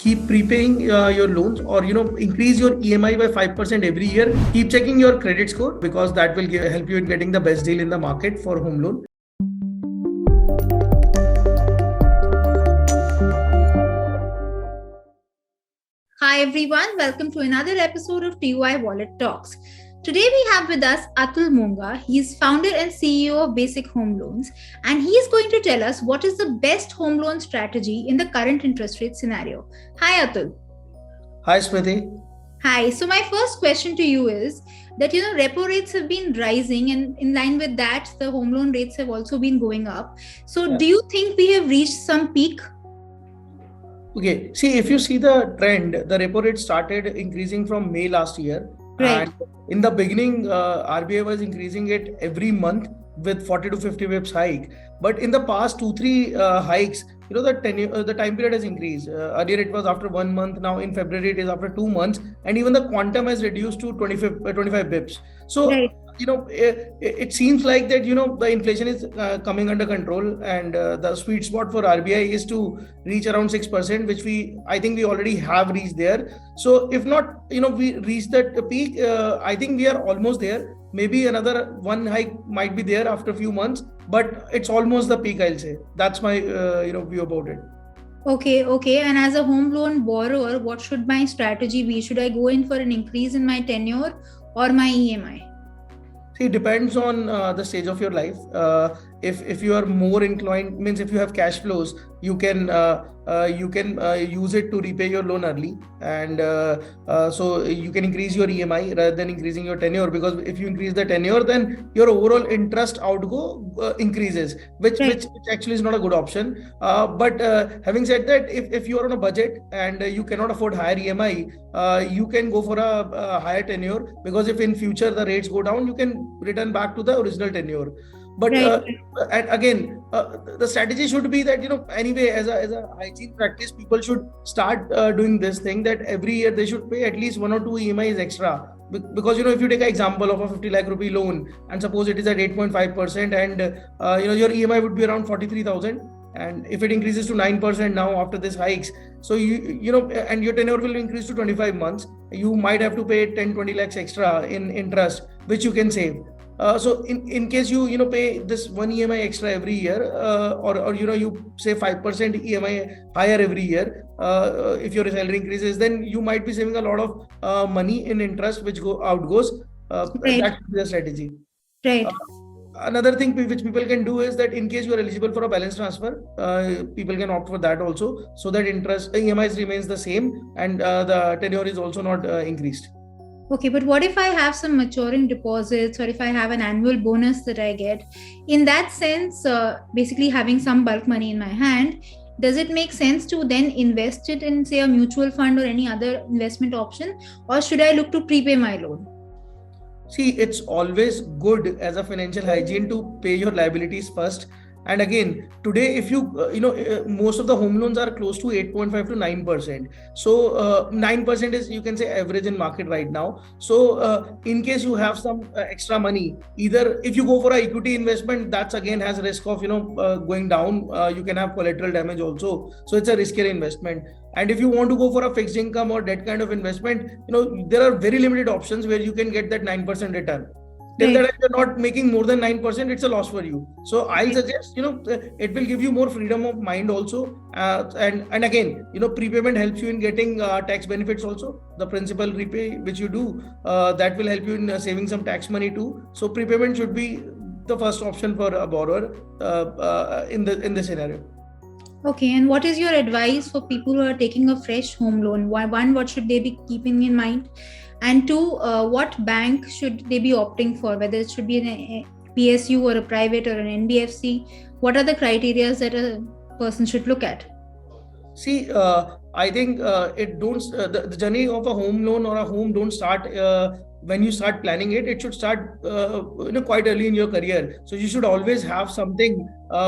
keep prepaying your loans, or increase your EMI by 5% every year. Keep checking your credit score, because that will help you in getting the best deal in the market for home loan. Hi everyone, welcome to another episode of TOI Wallet Talks. Today we have with us Atul Monga. He is founder and CEO of Basic Home Loans, and he is going to tell us what is the best home loan strategy in the current interest rate scenario. Hi Atul. Hi Smriti. Hi. So my first question to you is that repo rates have been rising, and in line with that the home loan rates have also been going up. So do you think we have reached some peak? Okay, see, if you see the trend, the repo rate started increasing from May last year. Right. And in the beginning, RBI was increasing it every month with 40 to 50 bips hike. But in the past 2-3 hikes, the time period has increased. Earlier it was after 1 month. Now in February it is after 2 months, and even the quantum has reduced to 25 bips. So Right. it seems like that the inflation is coming under control, and the sweet spot for RBI is to reach around 6%, which I think we already have reached there. So if not we reach that peak, I think we are almost there. Maybe another one hike might be there after a few months, but it's almost the peak, I'll say. That's my view about it. Okay. And as a home loan borrower, what should my strategy be? Should I go in for an increase in my tenure or my EMI? See, it depends on the stage of your life. If you are more inclined, means if you have cash flows, you can use it to repay your loan early, and so you can increase your EMI rather than increasing your tenure, because if you increase the tenure, then your overall interest outgo increases, which actually is not a good option. But having said that, if you are on a budget and you cannot afford higher EMI, you can go for a higher tenure, because if in future the rates go down, you can return back to the original tenure. But and again, the strategy should be that anyway, as a hygiene practice, people should start doing this thing, that every year they should pay at least 1 or 2 EMIs extra, because if you take an example of a 50 lakh rupee loan, and suppose it is at 8.5%, and your EMI would be around 43,000, and if it increases to 9% now after this hikes, so and your tenure will increase to 25 months, you might have to pay 10-20 lakhs extra in interest, which you can save. So in case you pay this 1 EMI extra every year, or you say 5% EMI higher every year, if your salary increases, then you might be saving a lot of money in interest, which outgoes. That should be the strategy. Right. Another thing which people can do is that in case you are eligible for a balance transfer, people can opt for that also, so that interest EMIs remains the same, and the tenure is also not increased. Okay, but what if I have some maturing deposits, or if I have an annual bonus that I get? In that sense, basically having some bulk money in my hand, does it make sense to then invest it in, say, a mutual fund or any other investment option, or should I look to prepay my loan? See, it's always good as a financial hygiene to pay your liabilities first. And again, today, if you, most of the home loans are close to 8.5 to 9%. So 9% is, you can say, average in market right now. So in case you have some extra money, either if you go for an equity investment, that's again has risk of, going down. You can have collateral damage also. So it's a riskier investment. And if you want to go for a fixed income or debt kind of investment, there are very limited options where you can get that 9% return. Till that if you're not making more than 9%, it's a loss for you. So I'll suggest, it will give you more freedom of mind also. And again, prepayment helps you in getting tax benefits also. The principal repay which you do, that will help you in saving some tax money too. So prepayment should be the first option for a borrower in this scenario. Okay, and what is your advice for people who are taking a fresh home loan? One, what should they be keeping in mind? And two, what bank should they be opting for? Whether it should be an PSU or a private or an NBFC? What are the criteria that a person should look at? See, I think the journey of a home loan or a home don't start when you start planning it. It should start quite early in your career. So you should always have something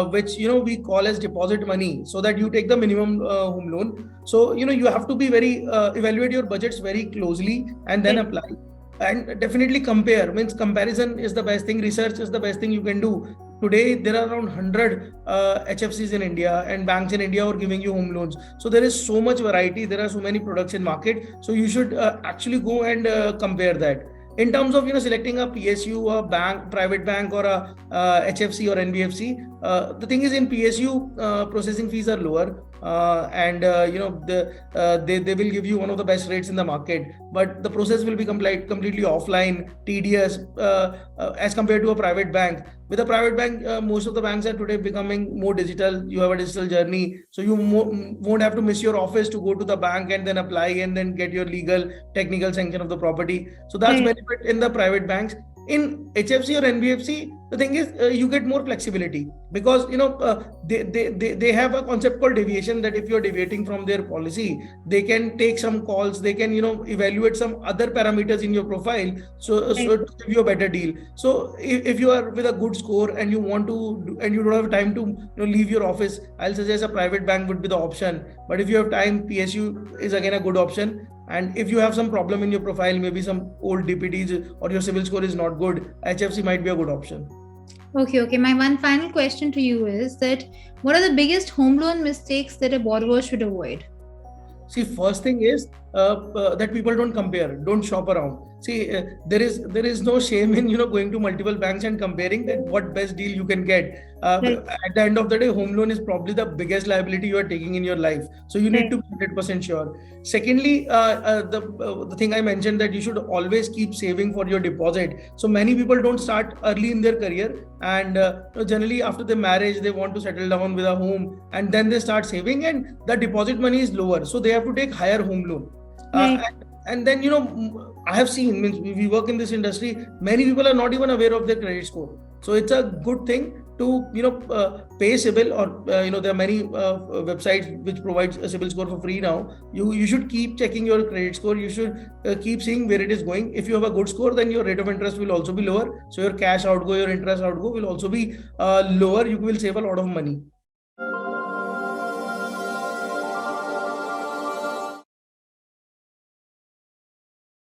which we call as deposit money, so that you take the minimum home loan. So you have to be very evaluate your budgets very closely and then apply. And definitely compare. Means comparison is the best thing. Research is the best thing you can do. Today, there are around 100 HFCs in India and banks in India are giving you home loans. So there is so much variety. There are so many products in market. So you should actually go and compare that. In terms of selecting a PSU, a bank, private bank, or a HFC or NBFC, the thing is in PSU processing fees are lower, and they will give you one of the best rates in the market. But the process will be completely offline, tedious as compared to a private bank. With a private bank, most of the banks are today becoming more digital. You have a digital journey, so you won't have to miss your office to go to the bank and then apply and then get your legal technical sanction of the property. So that's benefit in the private banks. In HFC or NBFC, the thing is you get more flexibility because they have a concept called deviation, that if you're deviating from their policy, they can take some calls, they can evaluate some other parameters in your profile, so to give you a better deal. So if you are with a good score and you want to and you don't have time to leave your office, I'll suggest a private bank would be the option. But if you have time, PSU is again a good option. And if you have some problem in your profile, maybe some old DPTs or your civil score is not good, HFC might be a good option. Okay. My one final question to you is that what are the biggest home loan mistakes that a borrower should avoid? See, first thing is that people don't compare, don't shop around. See, there is no shame in going to multiple banks and comparing that what best deal you can get. At the end of the day, home loan is probably the biggest liability you are taking in your life. So you need to be 100% sure. Secondly, the thing I mentioned, that you should always keep saving for your deposit. So many people don't start early in their career, and generally after the marriage they want to settle down with a home, and then they start saving, and the deposit money is lower, so they have to take higher home loan. And then I have seen, we work in this industry, many people are not even aware of their credit score. So it's a good thing to pay CIBIL, or there are many websites which provides a CIBIL score for free now. You should keep checking your credit score. You should keep seeing where it is going. If you have a good score, then your rate of interest will also be lower, so your cash outgo, your interest outgo will also be lower. You will save a lot of money.